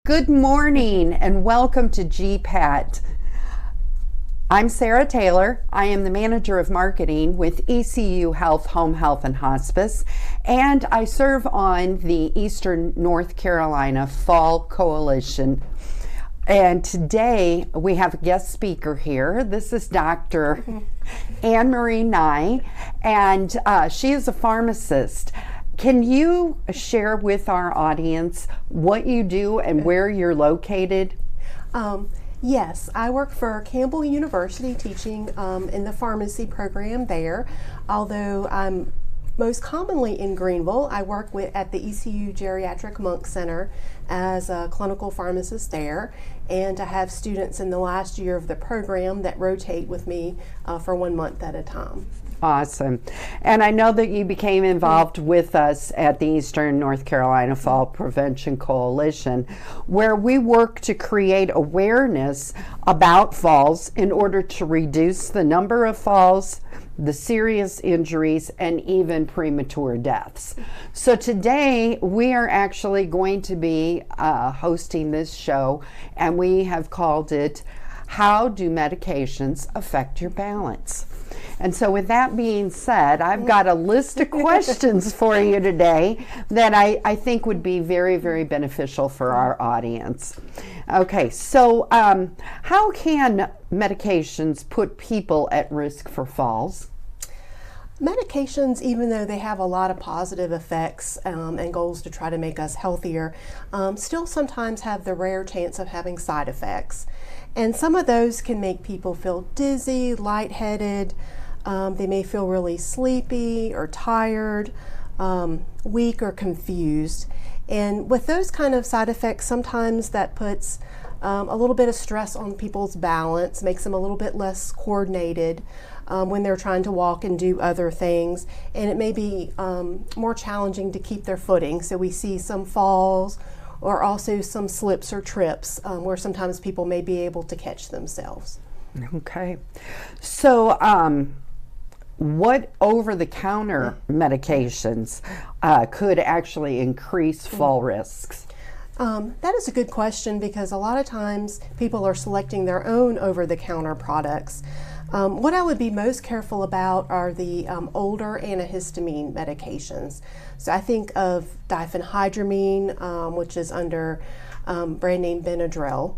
Good morning and welcome to GPAT. I'm Sarah Taylor. I am the Manager of Marketing with ECU Health, Home Health and Hospice, and I serve on the Eastern North Carolina Fall Coalition. And today we have a guest speaker here. This is Dr. Anne Marie Nye, and she is a pharmacist. Can you share with our audience what you do and where you're located? Yes, I work for Campbell University teaching in the pharmacy program there. Although I'm most commonly in Greenville, I work at the ECU Geriatric Monk Center as a clinical pharmacist there, and I have students in the last year of the program that rotate with me for 1 month at a time. Awesome. And I know that you became involved with us at the Eastern North Carolina Fall Prevention Coalition, where we work to create awareness about falls in order to reduce the number of falls, the serious injuries, and even premature deaths. So today we are actually going to be hosting this show, and we have called it, How Do Medications Affect Your Balance? And so with that being said, I've got a list of questions for you today that I think would be very, very beneficial for our audience. Okay, so how can medications put people at risk for falls? Medications, even though they have a lot of positive effects and goals to try to make us healthier, still sometimes have the rare chance of having side effects. And some of those can make people feel dizzy, lightheaded. They may feel really sleepy or tired, weak or confused. And with those kind of side effects, sometimes that puts a little bit of stress on people's balance, makes them a little bit less coordinated when they're trying to walk and do other things. And it may be more challenging to keep their footing. So we see some falls or also some slips or trips where sometimes people may be able to catch themselves. Okay. So what over-the-counter medications could actually increase fall risks? That is a good question, because a lot of times people are selecting their own over-the-counter products. What I would be most careful about are the older antihistamine medications. So I think of diphenhydramine, which is under brand name Benadryl,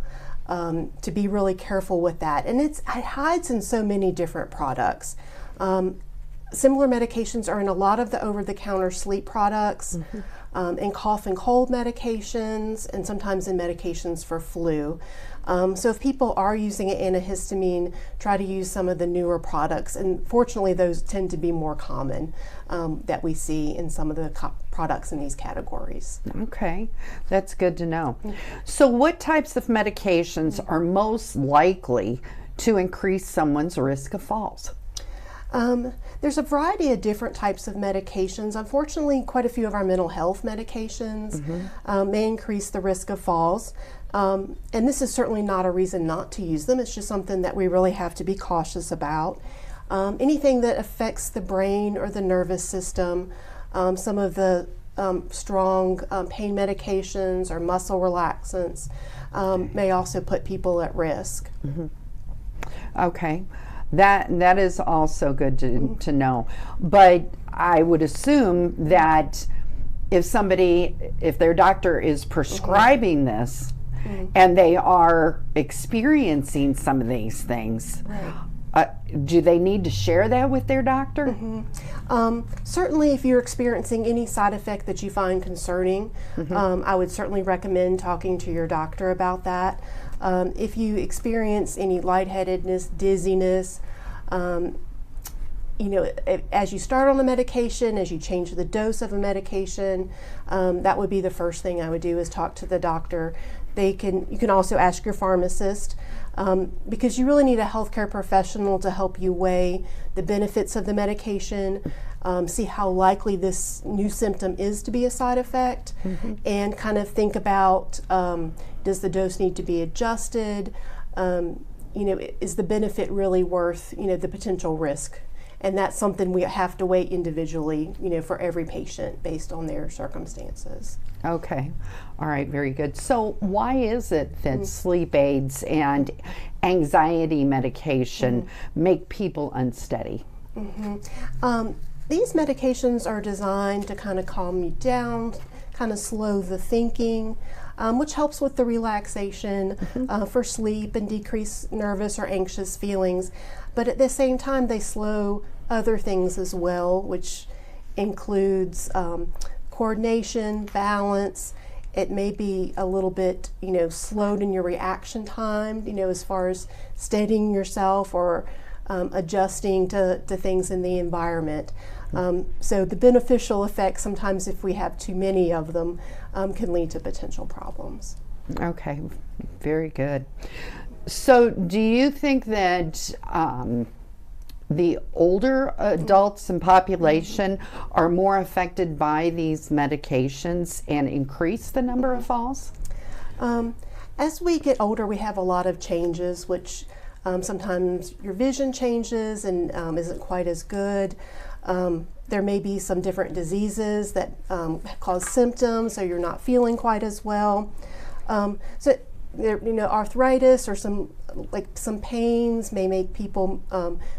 to be really careful with that. And it hides in so many different products. Similar medications are in a lot of the over-the-counter sleep products, in cough and cold medications, and sometimes in medications for flu. So if people are using an antihistamine, try to use some of the newer products. And fortunately, those tend to be more common that we see in some of the products in these categories. Okay, that's good to know. So what types of medications are most likely to increase someone's risk of falls? There's a variety of different types of medications. Unfortunately, quite a few of our mental health medications may increase the risk of falls. And this is certainly not a reason not to use them. It's just something that we really have to be cautious about. Anything that affects the brain or the nervous system, some of the strong pain medications or muscle relaxants may also put people at risk. Okay. That is also good to know. But I would assume that if their doctor is prescribing this and they are experiencing some of these things, do they need to share that with their doctor? Certainly, if you're experiencing any side effect that you find concerning, I would certainly recommend talking to your doctor about that. If you experience any lightheadedness, dizziness, as you start on a medication, as you change the dose of a medication, that would be the first thing I would do, is talk to the doctor. You can also ask your pharmacist, because you really need a healthcare professional to help you weigh the benefits of the medication, see how likely this new symptom is to be a side effect, and kind of think about, does the dose need to be adjusted? Is the benefit really worth the potential risk? And that's something we have to weigh individually, for every patient based on their circumstances. Okay. All right. Very good. So why is it that sleep aids and anxiety medication make people unsteady? These medications are designed to kind of calm you down, kind of slow the thinking, which helps with the relaxation for sleep and decrease nervous or anxious feelings. But at the same time, they slow other things as well, which includes coordination, balance. It may be a little bit, slowed in your reaction time, as far as steadying yourself or adjusting to things in the environment. So the beneficial effects, sometimes if we have too many of them, can lead to potential problems. Okay, very good. So do you think that the older adults and population are more affected by these medications and increase the number of falls? As we get older, we have a lot of changes, which sometimes your vision changes and isn't quite as good. There may be some different diseases that cause symptoms, so you're not feeling quite as well. So there, arthritis or some pains may make people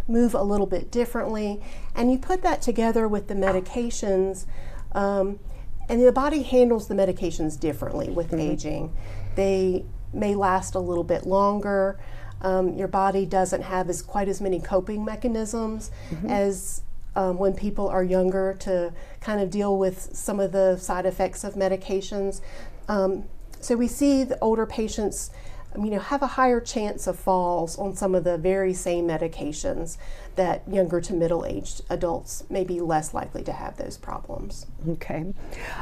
move a little bit differently, and you put that together with the medications, and the body handles the medications differently with aging. They may last a little bit longer. Your body doesn't have quite as many coping mechanisms as when people are younger to kind of deal with some of the side effects of medications. So we see the older patients, have a higher chance of falls on some of the very same medications that younger to middle-aged adults may be less likely to have those problems. Okay.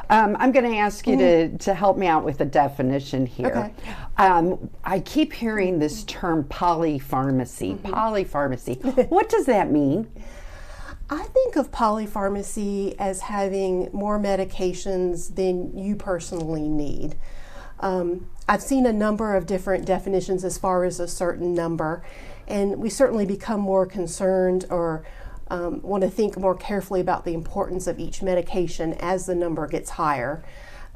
I'm going to ask you to help me out with a definition here. Okay. I keep hearing this term polypharmacy. Polypharmacy. What does that mean? I think of polypharmacy as having more medications than you personally need. I've seen a number of different definitions as far as a certain number, and we certainly become more concerned or want to think more carefully about the importance of each medication as the number gets higher.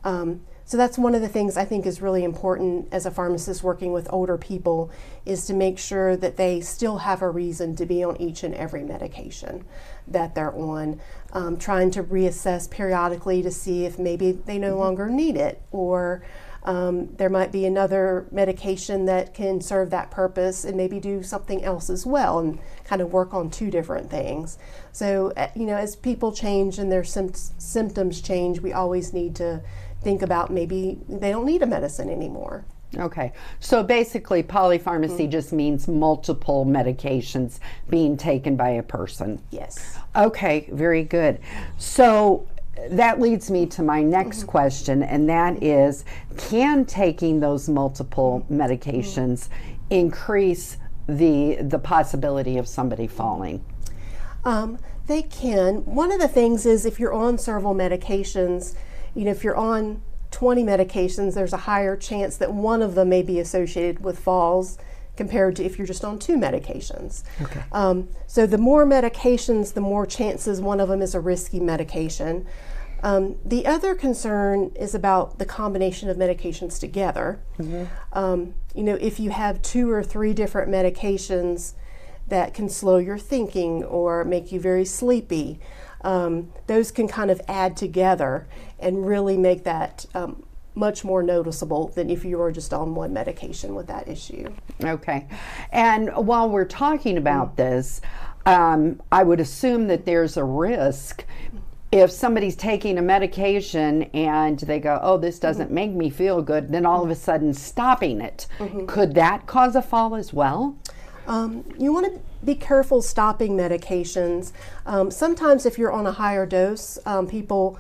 So that's one of the things I think is really important as a pharmacist working with older people, is to make sure that they still have a reason to be on each and every medication that they're on, trying to reassess periodically to see if maybe they no longer need it, or there might be another medication that can serve that purpose and maybe do something else as well, and kind of work on two different things. So, as people change and their symptoms change, we always need to think about maybe they don't need a medicine anymore. Okay, so basically polypharmacy just means multiple medications being taken by a person. Yes. Okay, very good. So that leads me to my next question, and that is, can taking those multiple medications increase the possibility of somebody falling? They can. One of the things is, if you're on several medications, if you're on 20 medications, there's a higher chance that one of them may be associated with falls compared to if you're just on 2 medications. Okay. So the more medications, the more chances one of them is a risky medication. The other concern is about the combination of medications together. If you have 2 or 3 different medications that can slow your thinking or make you very sleepy, those can kind of add together and really make that much more noticeable than if you were just on one medication with that issue. Okay. And while we're talking about this, I would assume that there's a risk if somebody's taking a medication and they go, oh, this doesn't make me feel good, then all of a sudden stopping it. Could that cause a fall as well? You want to be careful stopping medications. Sometimes if you're on a higher dose, people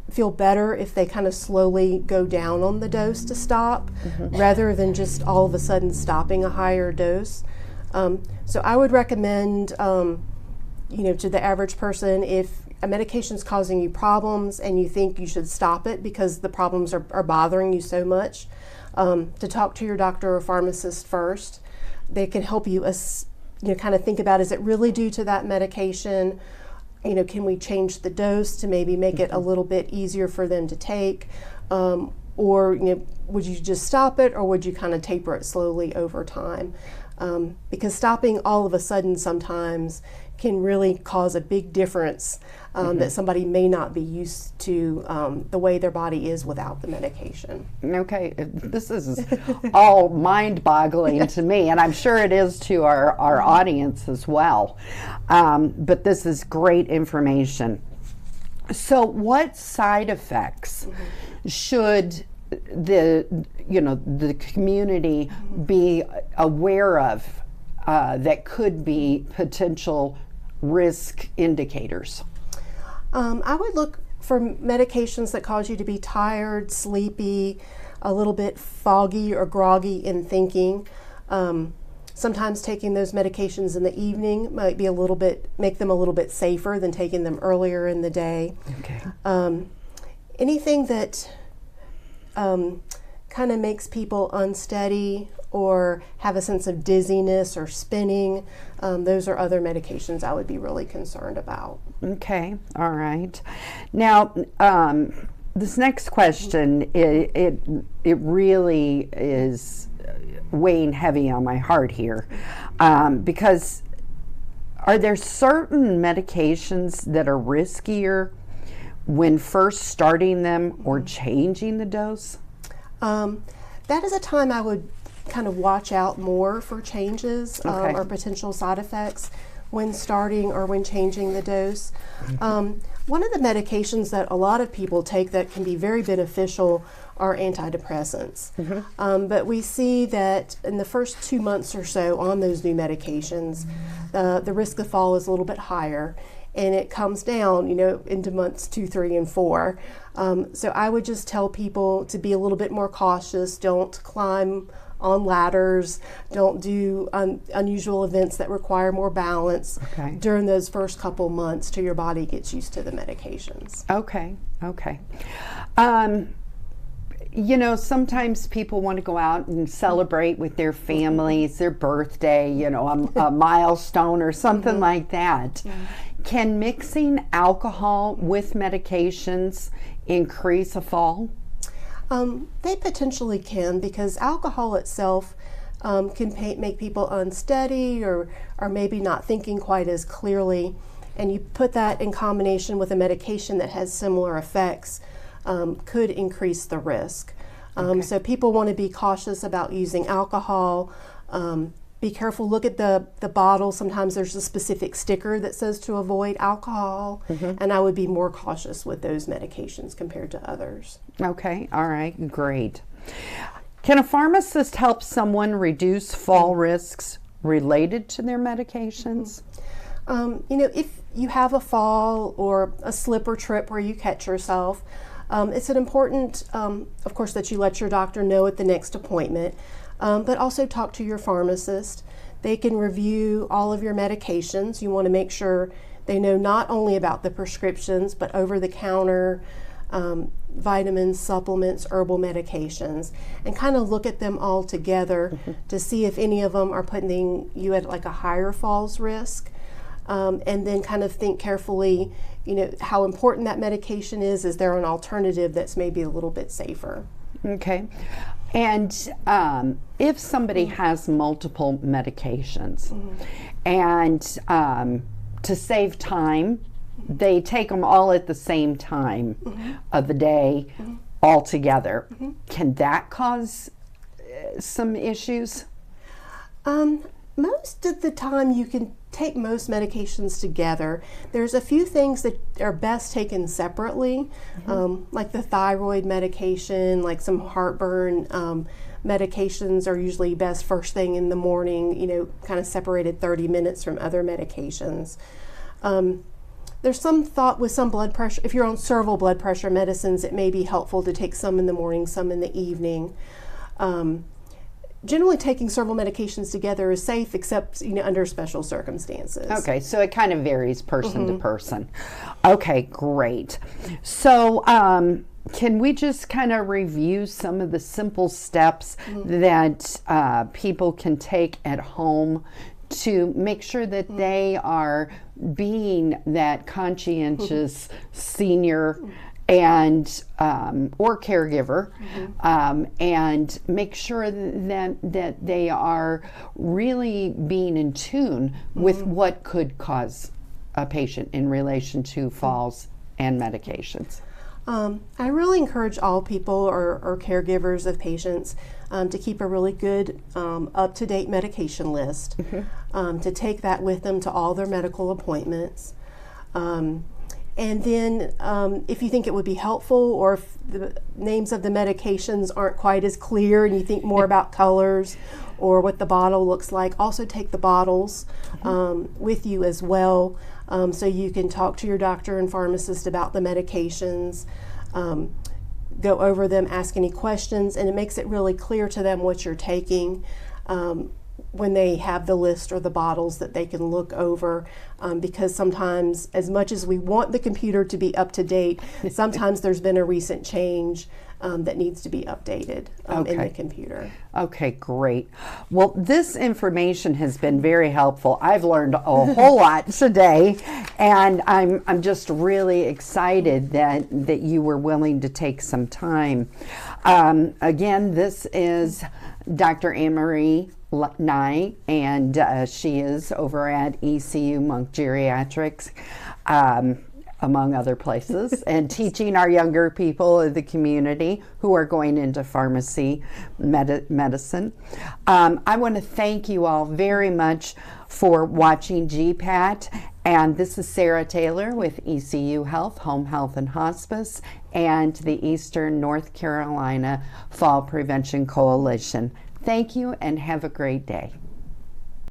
feel better if they kind of slowly go down on the dose to stop, rather than just all of a sudden stopping a higher dose. So I would recommend, to the average person, if a medication is causing you problems and you think you should stop it because the problems are bothering you so much, to talk to your doctor or pharmacist first. They can help you kind of think about, is it really due to that medication? Can we change the dose to maybe make it a little bit easier for them to take? Or would you just stop it, or would you kind of taper it slowly over time? Because stopping all of a sudden sometimes can really cause a big difference that somebody may not be used to the way their body is without the medication. Okay, this is all mind-boggling to me, and I'm sure it is to our audience as well. But this is great information. So what side effects should the community be aware of that could be potential risk indicators? I would look for medications that cause you to be tired, sleepy, a little bit foggy or groggy in thinking. Sometimes taking those medications in the evening might be make them a little bit safer than taking them earlier in the day. Okay. Anything that kind of makes people unsteady or have a sense of dizziness or spinning, those are other medications I would be really concerned about. Okay, all right. Now, this next question, it really is weighing heavy on my heart here, because are there certain medications that are riskier when first starting them or changing the dose? That is a time I would kind of watch out more for changes or potential side effects when starting or when changing the dose. One of the medications that a lot of people take that can be very beneficial are antidepressants. But we see that in the first 2 months or so on those new medications, the risk of fall is a little bit higher, and it comes down, into months 2, 3, and 4. So I would just tell people to be a little bit more cautious. Don't climb on ladders. Don't do unusual events that require more balance during those first couple months till your body gets used to the medications. Okay. Sometimes people want to go out and celebrate with their families, their birthday, a milestone or something like that. Can mixing alcohol with medications increase a fall? They potentially can, because alcohol itself can make people unsteady or maybe not thinking quite as clearly. And you put that in combination with a medication that has similar effects, could increase the risk. So people want to be cautious about using alcohol. Be careful, look at the bottle. Sometimes there's a specific sticker that says to avoid alcohol, and I would be more cautious with those medications compared to others. Okay, all right, great. Can a pharmacist help someone reduce fall risks related to their medications? If you have a fall or a slip or trip where you catch yourself, it's an important, of course, that you let your doctor know at the next appointment. But also talk to your pharmacist. They can review all of your medications. You want to make sure they know not only about the prescriptions, but over-the-counter vitamins, supplements, herbal medications, and kind of look at them all together to see if any of them are putting you at like a higher falls risk. And then kind of think carefully, how important that medication is. Is there an alternative that's maybe a little bit safer? Okay. And if somebody has multiple medications and to save time, they take them all at the same time of the day all together, can that cause some issues? Most of the time you can take most medications together. There's a few things that are best taken separately, like the thyroid medication, like some heartburn medications are usually best first thing in the morning, kind of separated 30 minutes from other medications. There's some thought with some blood pressure, if you're on several blood pressure medicines, it may be helpful to take some in the morning, some in the evening. Generally, taking several medications together is safe, except under special circumstances. Okay, so it kind of varies person to person. Okay, great. So can we just kind of review some of the simple steps that people can take at home to make sure that they are being that conscientious senior and or caregiver, and make sure that they are really being in tune with what could cause a patient in relation to falls and medications. I really encourage all people or caregivers of patients to keep a really good up-to-date medication list, to take that with them to all their medical appointments. And then if you think it would be helpful, or if the names of the medications aren't quite as clear and you think more about colors or what the bottle looks like, also take the bottles with you as well, so you can talk to your doctor and pharmacist about the medications, go over them, ask any questions, and it makes it really clear to them what you're taking when they have the list or the bottles that they can look over, because sometimes, as much as we want the computer to be up to date, sometimes there's been a recent change that needs to be updated in the computer. Okay, great. Well, this information has been very helpful. I've learned a whole lot today, and I'm just really excited that you were willing to take some time. Again, this is Dr. Anne-Marie Nye, and she is over at ECU Monk Geriatrics, among other places, and teaching our younger people of the community who are going into pharmacy medicine. I want to thank you all very much for watching GPAT, and this is Sarah Taylor with ECU Health, Home Health and Hospice, and the Eastern North Carolina Fall Prevention Coalition. Thank you and have a great day.